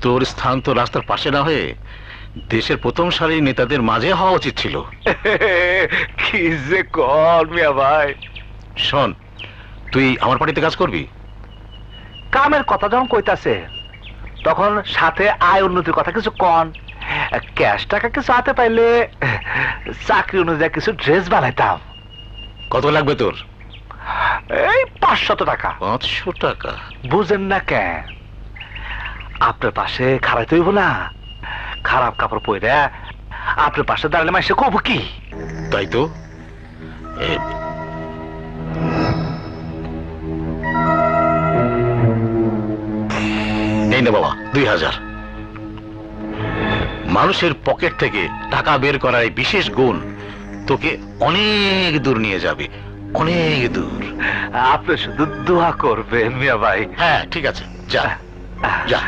তোর স্থান তো রাস্তার পাশে না হয়ে দেশের প্রথম সারির নেতাদের মাঝে হওয়া উচিত ছিল। কি যে কর মিয়া ভাই। শোন, তুই আমার পার্টিতে কাজ করবি? কামের কথা যখন কইতাছে তখন সাথে আয় উন্নতির কথা কিছু কন। ক্যাশ টাকা কিছু হাতে পাইলে চাকরি অনুযায়ী কিছু ড্রেস বানাইতাম। কত লাগবে তোর? এই 500 টাকা। 500 টাকা? বুঝেন না কেন? আপনার পাশে খাড়াইতে হইব না। খারাপ কাপড় পরে আপনার পাশে দাঁড়ালে মাসে কব কি? তাই তো। এই নে বাবা 2000। মানুষের পকেট থেকে টাকা বের করার এই বিশেষ গুণ তোকে অনেক দূর নিয়ে যাবে, অনেক দূর। আপনি শুধু দোয়া করবেন মিয়া ভাই। হ্যাঁ ঠিক আছে, যা যা।